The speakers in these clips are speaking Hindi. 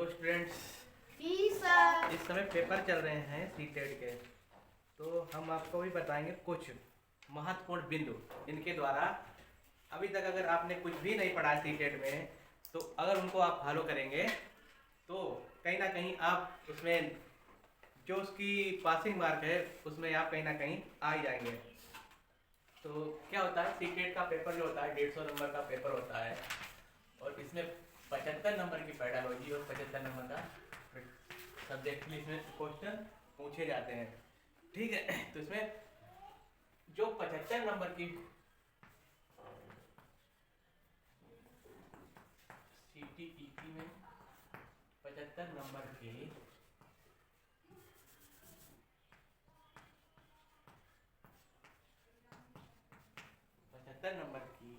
Hello students. जी सर। इस समय पेपर चल रहे हैं सीटेट के, तो हम आपको भी बताएंगे कुछ महत्वपूर्ण बिंदु इनके द्वारा। अभी तक अगर आपने कुछ भी नहीं पढ़ा सीटेट में, तो अगर उनको आप फॉलो करेंगे तो कहीं ना कहीं आप उसमें जो उसकी पासिंग मार्क है उसमें आप कहीं ना कहीं आ ही जाएंगे। तो क्या होता है, सीटेट का पेपर जो होता है 150 नंबर का पेपर होता है, और इसमें 75 नंबर की पैडालॉजी और 75 नंबर का सब्जेक्टली इसमें क्वेश्चन पूछे जाते हैं। ठीक है, तो इसमें जो 75 नंबर की सीटीईटी में 75 नंबर की 75 नंबर की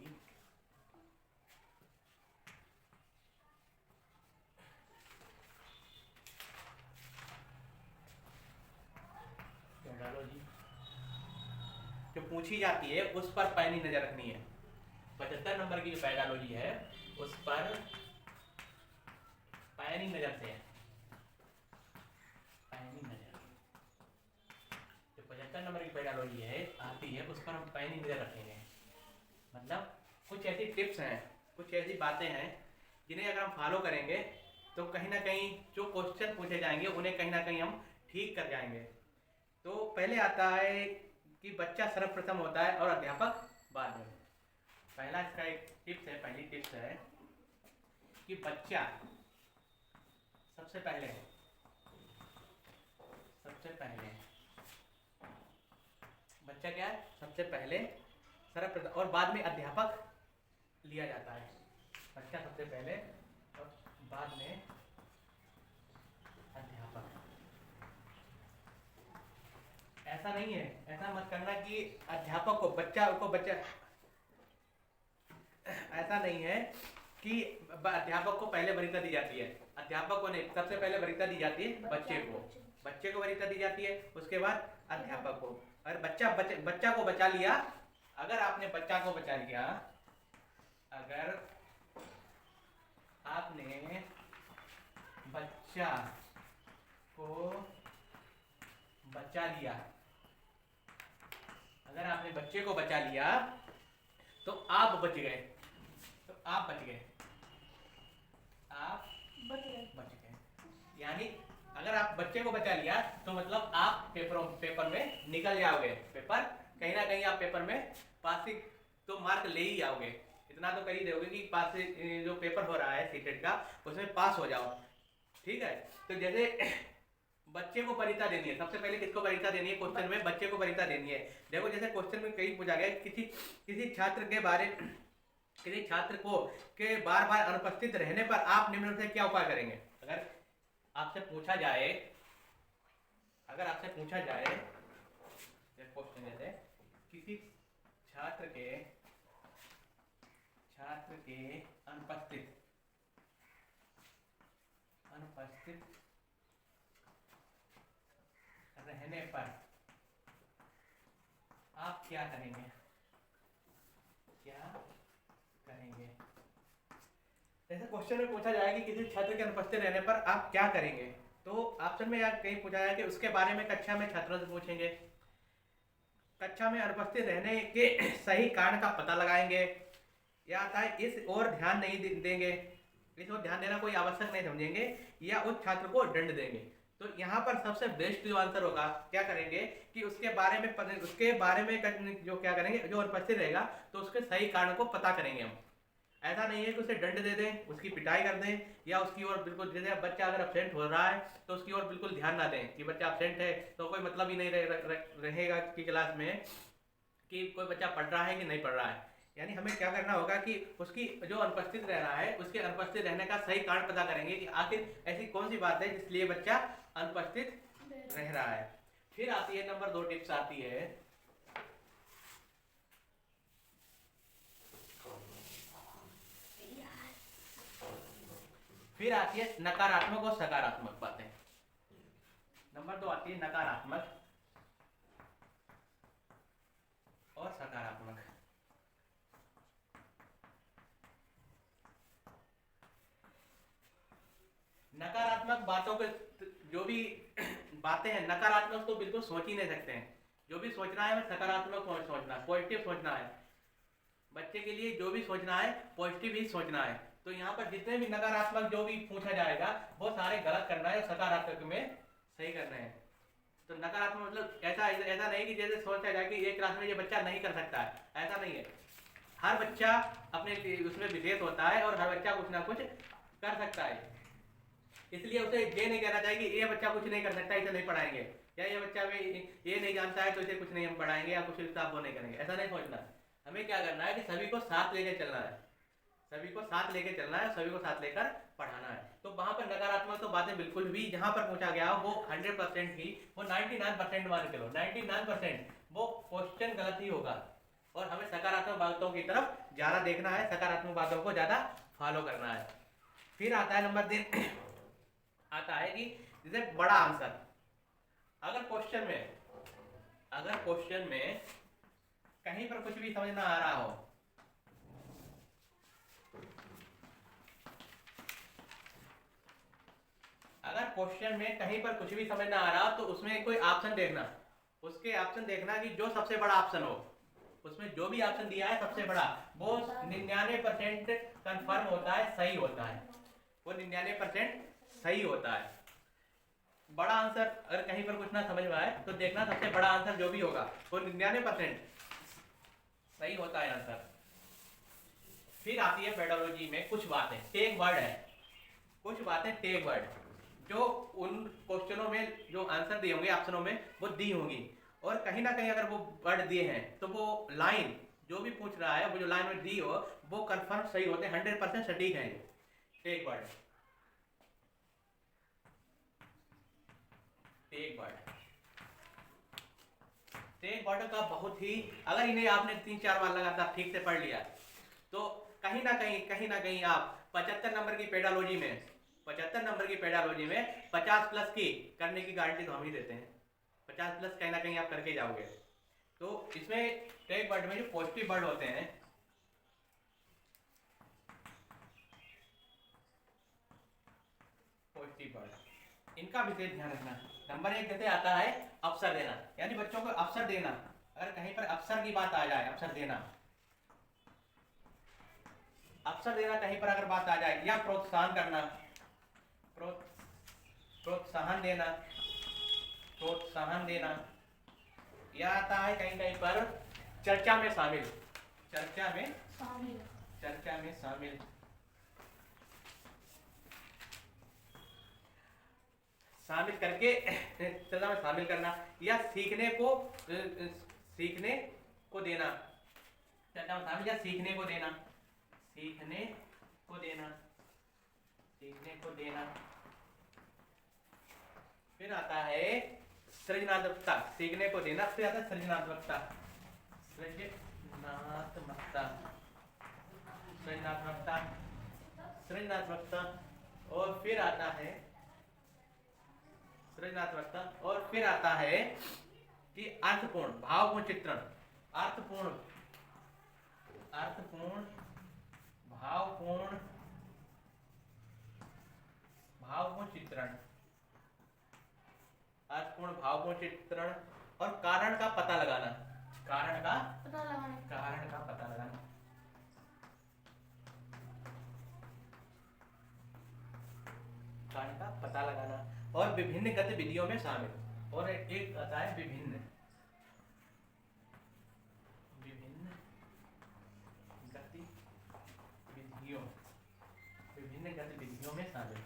पैडालॉजी जो पूछी जाती है उस पर पैनी नजर रखनी है। 75 नंबर की जो पैडालॉजी है उस पर पैनी नजर से पैनी नजर जो 75 नंबर की पैडालॉजी है आती है उस पर हम पैनी नजर रखेंगे। मतलब कुछ ऐसी टिप्स हैं, कुछ ऐसी बातें हैं जिन्हें अगर हम फॉलो करेंगे तो कहीं ना कहीं जो क्वेश्चन पूछे जाएंगे उन्हें कहीं ना कहीं हम ठीक कर जाएंगे। तो पहले आता है कि बच्चा सर्वप्रथम होता है और अध्यापक बाद में। पहला इसका एक टिप्स है, पहली टिप्स है कि बच्चा सबसे पहले बच्चा क्या है, सबसे पहले सर्वप्रथम और बाद में अध्यापक लिया जाता है। बच्चा सबसे पहले और बाद में अध्यापक। ऐसा नहीं है, ऐसा मत करना कि अध्यापक को बच्चा ऐसा नहीं है कि अध्यापक को पहले वरीयता दी जाती है। अध्यापक को नहीं, सबसे पहले वरीयता दी जाती है बच्चे को वरीयता दी जाती है, उसके बाद अध्यापक को। अगर बच्चा को बचा लिया, अगर आपने बच्चा को बचा लिया, अगर आपने बच्चा को बचा लिया, अगर आपने बच्चे को बचा लिया तो आप बच गए, आप बच गए। यानी अगर आप बच्चे को बचा लिया तो मतलब आप पेपर में निकल जाओगे। पेपर कहीं ना कहीं आप पेपर में पासिंग तो मार्क ले ही जाओगे, इतना तो कर ही दोगे कि पास जो पेपर हो रहा है सीटेट का उसमें पास हो जाओ। ठीक है, तो जैसे बच्चे को वरीयता देनी है, सबसे पहले किसको वरीयता देनी है, क्वेश्चन में बच्चे को वरीयता देनी है। देखो जैसे क्वेश्चन में कहीं पूछा गया किसी छात्र के बारे किसी छात्र को के बार बार अनुपस्थित रहने पर आप निम्न से क्या उपाय करेंगे। अगर आपसे पूछा जाए क्वेश्चन जैसे किसी छात्र के अनुपस्थित रहने पर आप क्या करेंगे, जैसे क्वेश्चन में पूछा जाए कि किसी छात्र के अनुपस्थित रहने पर आप क्या करेंगे, तो ऑप्शन में यार कहीं पूछा जाए कि उसके बारे में कक्षा में छात्रों से पूछेंगे, कक्षा में अनुपस्थित रहने के सही कारण का पता लगाएंगे, या आता है इस ओर ध्यान नहीं देंगे, इस ओर ध्यान देना कोई आवश्यक नहीं समझेंगे, या उस छात्र को दंड देंगे। तो यहाँ पर सबसे बेस्ट जो आंसर होगा, क्या करेंगे कि उसके बारे में जो क्या करेंगे, जो अनुपस्थित रहेगा तो उसके सही कारण को पता करेंगे हम। ऐसा नहीं है कि उसे दंड दे दें, उसकी पिटाई कर दें, या उसकी ओर बिल्कुल, जैसे बच्चा अगर अपसेंट हो रहा है तो उसकी ओर बिल्कुल ध्यान ना दें कि बच्चा अपसेंट है, तो कोई मतलब ही नहीं रहेगा कि क्लास में कि कोई बच्चा पढ़ रहा है कि नहीं पढ़ रहा है। यानी हमें क्या करना होगा कि उसकी जो अनुपस्थित रह रहा है उसके अनुपस्थित रहने का सही कारण पता करेंगे कि आखिर ऐसी कौन सी बात है जिसलिए बच्चा अनुपस्थित रह रहा है। फिर आती है नंबर 2 टिप्स आती है, फिर आती है नकारात्मक और सकारात्मक बातें। नंबर 2 आती है नकारात्मक और सकारात्मक। बातों को, जो भी बातें हैं नकारात्मक तो बिल्कुल सोच ही नहीं सकते हैं। जो भी सोचना है हमें सकारात्मक सोचना है, पॉजिटिव सोचना है। बच्चे के लिए जो भी सोचना है पॉजिटिव ही सोचना है। तो यहाँ पर जितने भी नकारात्मक जो भी पूछा जाएगा वो सारे गलत करना है और सकारात्मक में सही करना है। तो नकारात्मक मतलब ऐसा ऐसा नहीं कि जैसे सोचा जाए कि एक क्लास में ये बच्चा नहीं कर सकता है, ऐसा नहीं है। हर बच्चा अपने उसमें विशेष होता है और हर बच्चा कुछ ना कुछ कर सकता है। इसलिए उसे ये नहीं कहना चाहिए कि ये बच्चा कुछ नहीं कर सकता, इसे नहीं पढ़ाएंगे, या ये बच्चा भी ये नहीं जानता है तो इसे कुछ नहीं हम पढ़ाएंगे या कुछ वो नहीं करेंगे, ऐसा नहीं सोचना। हमें क्या करना है कि सभी को साथ लेके चलना है, सभी को साथ लेके चलना है, सभी को साथ लेकर पढ़ाना है। तो वहां पर नकारात्मक तो बातें बिल्कुल भी जहां पर पूछा गया वो 100% ही, वो 99% मान के चलो 99% वो क्वेश्चन गलत ही होगा। और हमें सकारात्मक बातों की तरफ ज्यादा देखना है, सकारात्मक बातों को ज्यादा फॉलो करना है। फिर आता है नंबर 3 आता है कि जैसे बड़ा आंसर। अगर क्वेश्चन में कहीं पर कुछ भी समझ ना आ रहा हो, अगर क्वेश्चन में कहीं पर कुछ भी समझ ना आ रहा तो उसमें कोई ऑप्शन देखना, उसके ऑप्शन देखना कि जो सबसे बड़ा ऑप्शन हो, उसमें जो भी ऑप्शन दिया है सबसे बड़ा वो 99% कंफर्म होता है, सही होता है, वो 99% सही होता है। बड़ा आंसर अगर कहीं पर कुछ ना समझ में आए तो देखना सबसे बड़ा आंसर जो भी होगा वो 99% सही होता है आंसर। फिर आती है पेडोलॉजी में कुछ बातें टेक वर्ड है, कुछ बातें टेक वर्ड जो उन क्वेश्चनों में जो आंसर दिए होंगे ऑप्शनों में वो दी होंगी, और कहीं ना कहीं अगर वो वर्ड दिए हैं तो वो लाइन जो भी पूछ रहा है वो जो लाइन में दी हो वो कंफर्म सही होते हैं, 100% सटीक है। Take word, take word, take word का बहुत ही, अगर इन्हें आपने 3-4 बार लगातार ठीक से पढ़ लिया तो कहीं ना कहीं आप 75 नंबर की पेडालॉजी में 50+ की करने की गारंटी तो हम ही देते हैं। 50+ कहीं ना कहीं आप करके जाओगे। तो इसमें टेक वर्ड में जो पॉजिटिव वर्ड होते हैं, पॉजिटिव वर्ड, इनका विशेष ध्यान रखना। नंबर 1 जैसे आता है अवसर देना, यानी बच्चों को अवसर देना। अगर कहीं पर अवसर की बात आ जाए, अवसर देना, अवसर देना कहीं पर अगर बात आ जाए, या प्रोत्साहन करना, प्रोत्साहन देना, प्रोत्साहन देना, या आता है कहीं कहीं पर चर्चा में शामिल, चर्चा में शामिल, चर्चा में शामिल, शामिल करके चर्चा में शामिल करना, या सीखने को देना, चर्चा में शामिल या सीखने को देना, सीखने को देना, सीखने को देना। फिर आता है सृजनात्मकता, सीखने को देना। फिर आता है सृजनात्मकता, सृजनात्मकता, सृजनात्मकता, सृजनात्मकता। और फिर आता है सृजनात्मकता, और फिर आता है कि अर्थपूर्ण, भावपूर्ण चित्रण, अर्थपूर्ण, अर्थपूर्ण, भावपूर्ण, भावपूर्ण चित्रण, अर्थपूर्ण भावपूर्ण चित्रण, और कारण का पता लगाना, कारण का पता लगाना, कारण का पता लगाना, कारण का पता लगाना, और विभिन्न गतिविधियों में शामिल। और एक आता है विभिन्न, विभिन्न गतिविधियों, विभिन्न गतिविधियों में शामिल,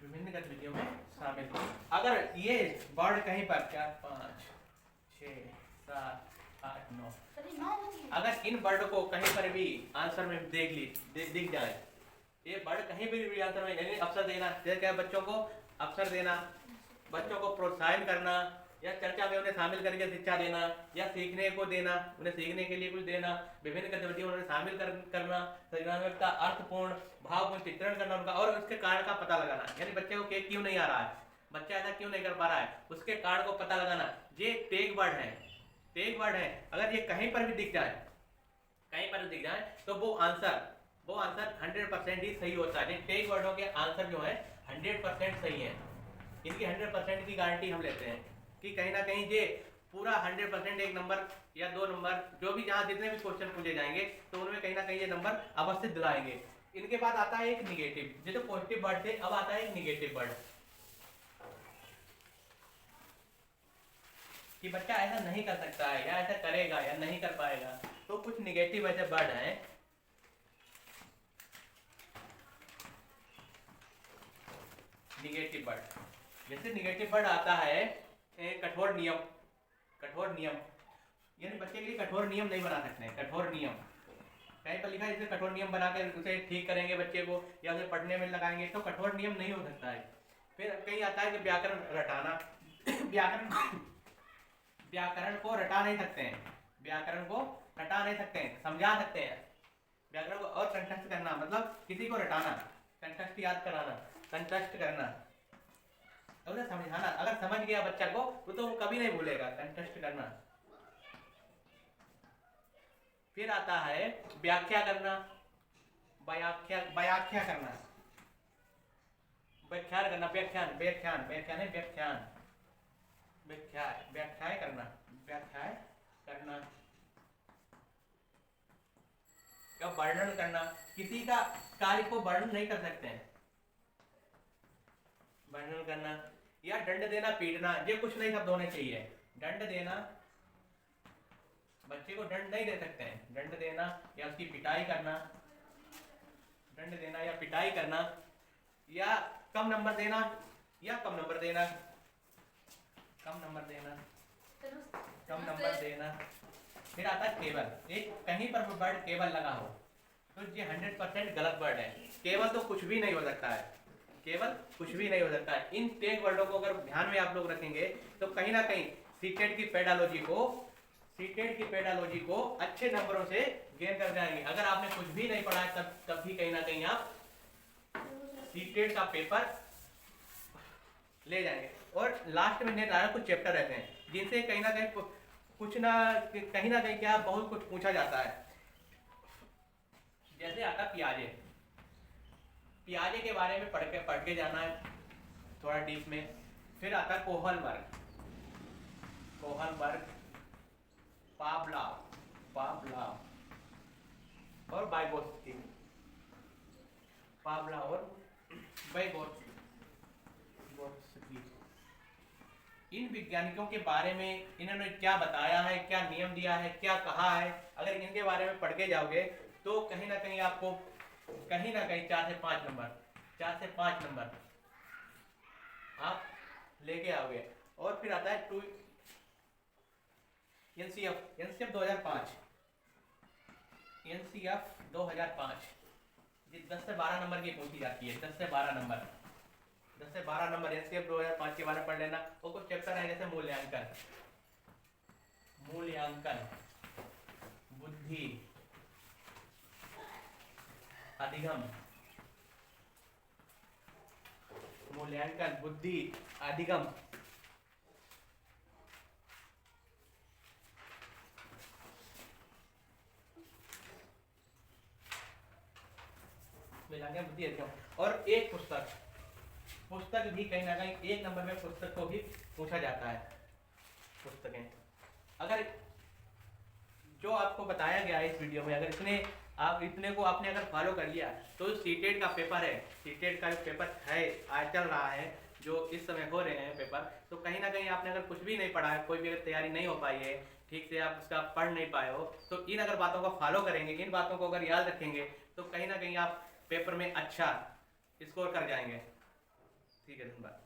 विभिन्न गतिविधियों में शामिल। अगर ये वर्ड कहीं पर 4, 5, 6, 7, 8, 9, अगर इन वर्ड को कहीं पर भी आंसर में दिख जाए, ये वर्ड कहीं भी आंसर में, यानी अवसर देना, जैसे क्या बच्चों को अवसर देना, बच्चों को प्रोत्साहन करना, या चर्चा में उन्हें शामिल करके शिक्षा देना, या सीखने को देना, उन्हें सीखने के लिए कुछ देना, विभिन्न गतिविधियों में शामिल करना, सृजनात्मकता, अर्थपूर्ण, भावपूर्ण चित्रण करना उनका, और उसके कारण का पता लगाना, यानी बच्चे को केक क्यों नहीं आ रहा है, बच्चा ऐसा क्यों नहीं कर पा रहा है, उसके कारण को पता लगाना। ये टेक वर्ड है, टेक वर्ड है। अगर ये कहीं पर भी दिख जाए, कहीं पर भी दिख जाए तो वो आंसर वो आंसर 100% ही सही होता है। टेक वर्डों के आंसर जो है 100% सही है। इनकी 100% की गारंटी हम लेते हैं कि कहीं ना कहीं ये पूरा 100% एक नंबर या 2 नंबर जो भी जहाँ जितने भी क्वेश्चन पूछे जाएंगे तो उनमें कहीं ना कहीं ये नंबर अवश्य दिलाएंगे। इनके बाद आता है एक निगेटिव, ये तो पॉजिटिव वर्ड थे, अब आता है एक निगेटिव वर्ड कि बच्चा ऐसा नहीं कर सकता है या ऐसा करेगा या नहीं कर पाएगा। तो कुछ निगेटिव ऐसे वर्ड हैं निगेटिव वर्ड। जैसे निगेटिव वर्ड आता है कठोर नियम। कठोर नियम यानी बच्चे के लिए कठोर नियम नहीं बना सकते हैं। कठोर नियम कहीं पर लिखा है जैसे कठोर नियम बनाकर उसे ठीक करेंगे बच्चे को या उसे पढ़ने में लगाएंगे, तो कठोर नियम नहीं हो सकता है। फिर कहीं आता है कि व्याकरण रटाना। व्याकरण व्याकरण को रटा नहीं सकते हैं। व्याकरण को रटा नहीं सकते हैं, समझा सकते हैं। व्याकरण को और कंठस्थ करना मतलब किसी को रटाना, कंठस्थ याद कराना, कंठस्थ करना, उसे समझाना। अगर समझ गया बच्चा को तो वो कभी नहीं भूलेगा। कंठस्थ करना। फिर आता है व्याख्या करना। व्याख्या करना, व्याख्यान करना, व्याख्यान व्याख्यान व्याख्यान है व्याख्यान, व्याख्याएं करना, व्याख्याएं करना या वर्णन करना। किसी का कार्य को वर्णन नहीं कर सकते हैं। वर्णन करना या दंड देना, पीटना, ये कुछ नहीं शब्द होने चाहिए। दंड देना, बच्चे को दंड नहीं दे सकते हैं। दंड देना या उसकी पिटाई करना, दंड देना या पिटाई करना या कम नंबर देना या कम नंबर देना, कम नंबर देना, कम नंबर देना। फिर आता है केवल। एक कहीं पर वर्ड केवल लगा हो तो ये 100% गलत वर्ड है। केवल तो कुछ भी नहीं हो सकता है। केवल कुछ भी नहीं हो सकता है। इन टेक वर्डों को अगर ध्यान में आप लोग रखेंगे तो कहीं ना कहीं सीटेट की पेडालॉजी को अच्छे नंबरों से गेन कर जाएंगे। अगर आपने कुछ भी नहीं पढ़ा है तब भी कहीं ना कहीं आप सीटेट का पेपर ले जाएंगे। और लास्ट में निर्धारित कुछ चैप्टर रहते हैं जिनसे कहीं ना कहीं क्या बहुत कुछ पूछा जाता है। जैसे आता पियाजे। पियाजे के बारे में पढ़ के जाना है थोड़ा डीप में। फिर आता कोहलबर्ग, पावलाव और वाइगोत्स्की, पावलाव और वाइगोत्स्की। इन वैज्ञानिकों के बारे में इन्होंने क्या बताया है, क्या नियम दिया है, क्या कहा है, अगर इनके बारे में पढ़ के जाओगे तो कहीं ना कहीं आपको कहीं ना कहीं 4 से 5 नंबर आप लेके आओगे। और फिर आता है एनसीएफ 2005, एनसीएफ 2005 जी 10 से 12 नंबर की पूछी जाती है। 10 से 12 नंबर एनसीएफ 2005 के बारे में पढ़ लेना। और कुछ चैप्टर है जैसे मूल्यांकन, बुद्धि, अधिगम, मूल्यांकन, बुद्धि, अधिगम। बुद्धि, अधिगम। और एक पुस्तक भी कहीं ना कहीं 1 नंबर में पुस्तक को भी पूछा जाता है। पुस्तकें अगर जो आपको बताया गया है इस वीडियो में, अगर इतने को आपने अगर फॉलो कर लिया तो सीटेट का पेपर है, सीटेट का जो पेपर है आज चल रहा है, जो इस समय हो रहे हैं पेपर, तो कहीं ना कहीं आपने अगर कुछ भी नहीं पढ़ा है, कोई भी अगर तैयारी नहीं हो पाई है, ठीक से आप उसका पढ़ नहीं पाए हो, तो इन अगर बातों को फॉलो करेंगे, इन बातों को अगर याद रखेंगे तो कहीं ना कहीं आप पेपर में अच्छा स्कोर कर जाएंगे। ठीक है, धन्यवाद।